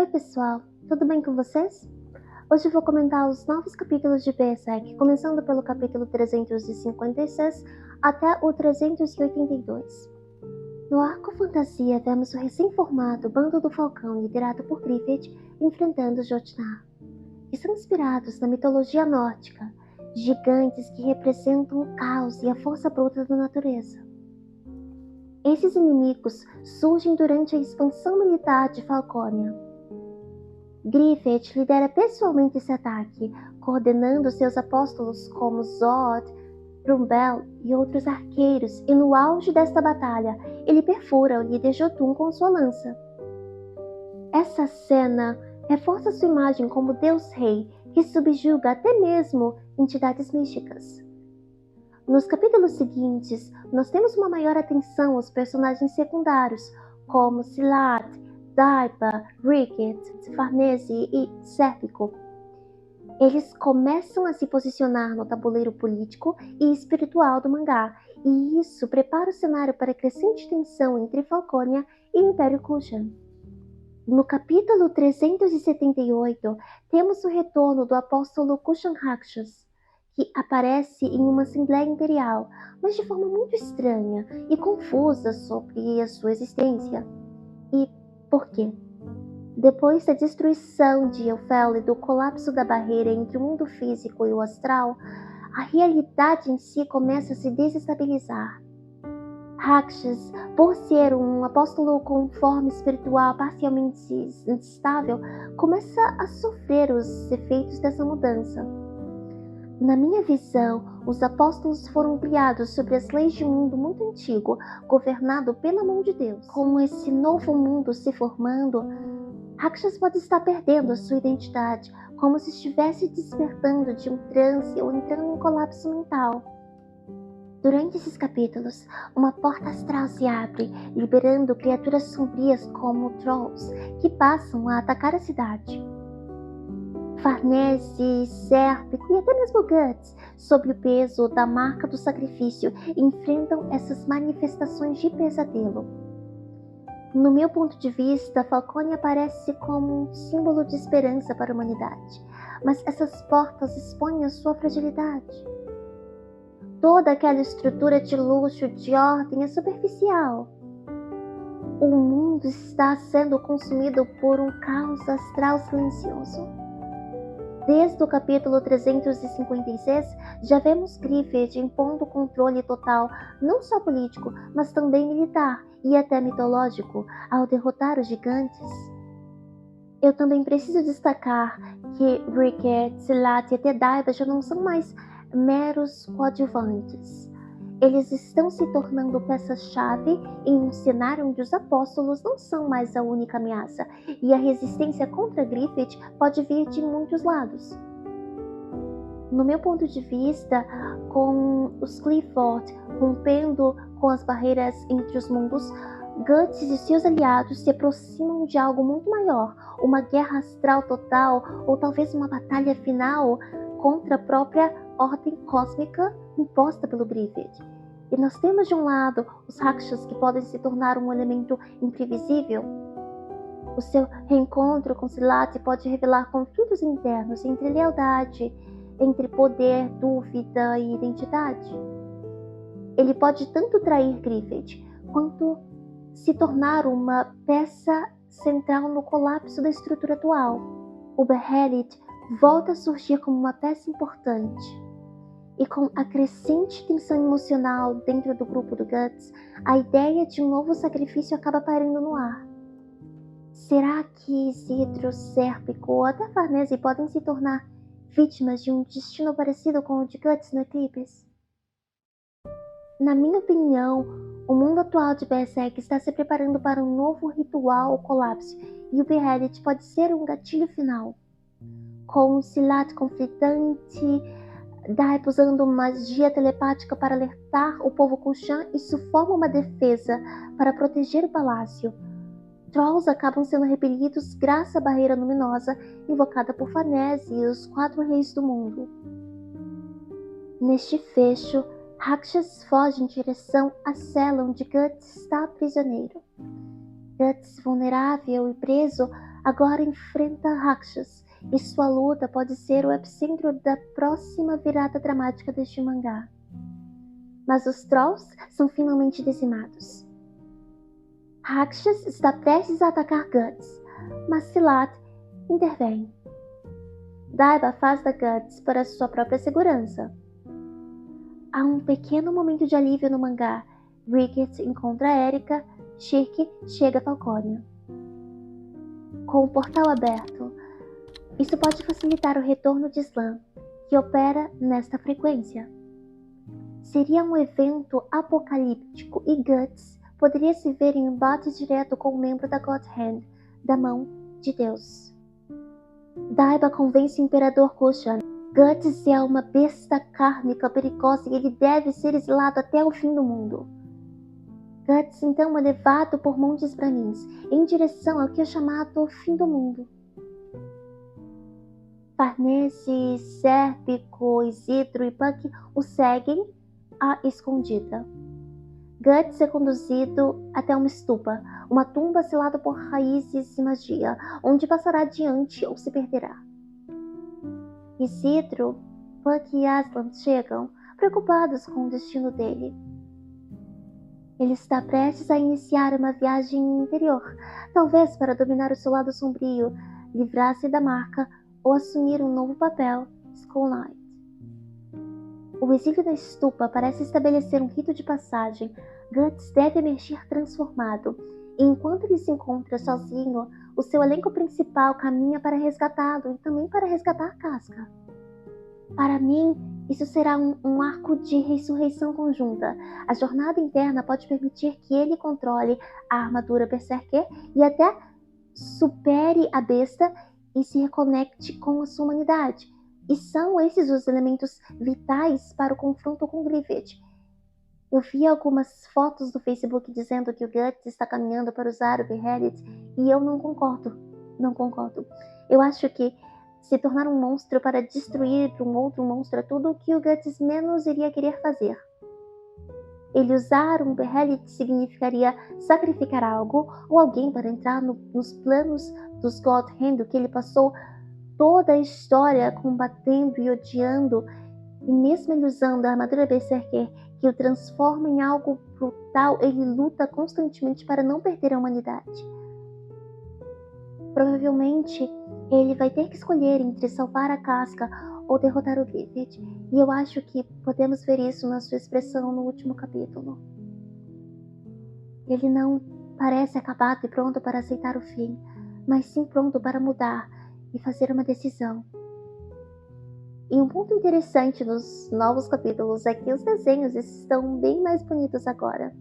Oi pessoal, tudo bem com vocês? Hoje eu vou comentar os novos capítulos de Berserk, começando pelo capítulo 356 até o 382. No arco fantasia, vemos o recém-formado Bando do Falcão, liderado por Griffith, enfrentando Jotnar, que são inspirados na mitologia nórdica, gigantes que representam o caos e a força bruta da natureza. Esses inimigos surgem durante a expansão militar de Falconia. Griffith lidera pessoalmente esse ataque, coordenando seus apóstolos como Zod, Rumbel e outros arqueiros, e no auge desta batalha, ele perfura o líder Jotun com sua lança. Essa cena reforça sua imagem como Deus-Rei, que subjuga até mesmo entidades místicas. Nos capítulos seguintes, nós temos uma maior atenção aos personagens secundários, como Silat, Daipa, Ricket, Farnese e Sérpico. Eles começam a se posicionar no tabuleiro político e espiritual do mangá, e isso prepara o cenário para a crescente tensão entre Falconia e o Império Kushan. No capítulo 378, temos o retorno do apóstolo Kushan Rakshas, que aparece em uma Assembleia Imperial, mas de forma muito estranha e confusa sobre a sua existência. E por quê? Depois da destruição de Elfell e do colapso da barreira entre o mundo físico e o astral, a realidade em si começa a se desestabilizar. Rakshas, por ser um apóstolo com forma espiritual parcialmente instável, começa a sofrer os efeitos dessa mudança. Na minha visão, os apóstolos foram criados sobre as leis de um mundo muito antigo, governado pela mão de Deus. Com esse novo mundo se formando, Rakshas pode estar perdendo a sua identidade, como se estivesse despertando de um transe ou entrando em colapso mental. Durante esses capítulos, uma porta astral se abre, liberando criaturas sombrias como Trolls, que passam a atacar a cidade. Farnese, Sérpico e até mesmo Guts, sob o peso da marca do sacrifício, enfrentam essas manifestações de pesadelo. No meu ponto de vista, Falconia aparece como um símbolo de esperança para a humanidade, mas essas portas expõem a sua fragilidade. Toda aquela estrutura de luxo, de ordem, é superficial. O mundo está sendo consumido por um caos astral silencioso. Desde o capítulo 356, já vemos Griffith impondo controle total, não só político, mas também militar e até mitológico, ao derrotar os gigantes. Eu também preciso destacar que Ricket, Silat e até Daiba já não são mais meros coadjuvantes. Eles estão se tornando peças-chave em um cenário onde os apóstolos não são mais a única ameaça, e a resistência contra Griffith pode vir de muitos lados. No meu ponto de vista, com os Clifford rompendo com as barreiras entre os mundos, Guts e seus aliados se aproximam de algo muito maior, uma guerra astral total, ou talvez uma batalha final contra a própria ordem cósmica imposta pelo Griffith. E nós temos de um lado os Rakshas, que podem se tornar um elemento imprevisível. O seu reencontro com Silat pode revelar conflitos internos entre lealdade, entre poder, dúvida e identidade. Ele pode tanto trair Griffith, quanto se tornar uma peça central no colapso da estrutura atual. O Behelit volta a surgir como uma peça importante. E com a crescente tensão emocional dentro do grupo do Guts, a ideia de um novo sacrifício acaba pairando no ar. Será que Isidro, Sérpico ou até Farnese podem se tornar vítimas de um destino parecido com o de Guts no Eclipse? Na minha opinião, o mundo atual de Berserk está se preparando para um novo ritual ou colapso, e o Behelit pode ser um gatilho final. Com o Silat conflitante, Daipa usando magia telepática para alertar o povo Kushan, isso forma uma defesa para proteger o palácio. Trolls acabam sendo repelidos graças à barreira luminosa invocada por Farnese e os 4 reis do mundo. Neste fecho, Rakshas foge em direção à cela onde Guts está prisioneiro. Guts, vulnerável e preso, agora enfrenta Rakshas, e sua luta pode ser o epicentro da próxima virada dramática deste mangá. Mas os Trolls são finalmente dizimados. Rakshas está prestes a atacar Guts, mas Silat intervém. Daiba afasta Guts para sua própria segurança. Há um pequeno momento de alívio no mangá. Ricket encontra Erika, Shirk chega a Falconia. Com o portal aberto, isso pode facilitar o retorno de Slam, que opera nesta frequência. Seria um evento apocalíptico e Guts poderia se ver em embate direto com um membro da God Hand, da mão de Deus. Daiba convence o Imperador Kushan. Guts é uma besta kármica perigosa e ele deve ser exilado até o fim do mundo. Guts então é levado por montes Bramins em direção ao que é chamado fim do mundo. Farnese, Sérpico, Isidro e Puck o seguem à escondida. Guts é conduzido até uma stupa, uma tumba selada por raízes e magia, onde passará adiante ou se perderá. Isidro, Puck e Aslan chegam, preocupados com o destino dele. Ele está prestes a iniciar uma viagem interior, talvez para dominar o seu lado sombrio, livrar-se da marca ou assumir um novo papel, Skull Knight. O exílio da estupa parece estabelecer um rito de passagem. Guts deve emergir transformado, e enquanto ele se encontra sozinho, o seu elenco principal caminha para resgatá-lo e também para resgatar Casca. Para mim, isso será um arco de ressurreição conjunta. A jornada interna pode permitir que ele controle a armadura Berserker e até supere a besta e se reconecte com a sua humanidade. E são esses os elementos vitais para o confronto com Grieved. Eu vi algumas fotos do Facebook dizendo que o Guts está caminhando para usar o Behelit e eu não concordo. Eu acho que se tornar um monstro para destruir um outro monstro é tudo o que o Guts menos iria querer fazer. Ele usar um Behelit significaria sacrificar algo ou alguém para entrar nos planos dos God Hand, que ele passou toda a história combatendo e odiando, e mesmo ele usando a armadura Berserker que o transforma em algo brutal, ele luta constantemente para não perder a humanidade. Provavelmente ele vai ter que escolher entre salvar a Casca ou derrotar o Grieved, e eu acho que podemos ver isso na sua expressão no último capítulo. Ele não parece acabado e pronto para aceitar o fim, mas sim pronto para mudar e fazer uma decisão. E um ponto interessante nos novos capítulos é que os desenhos estão bem mais bonitos agora.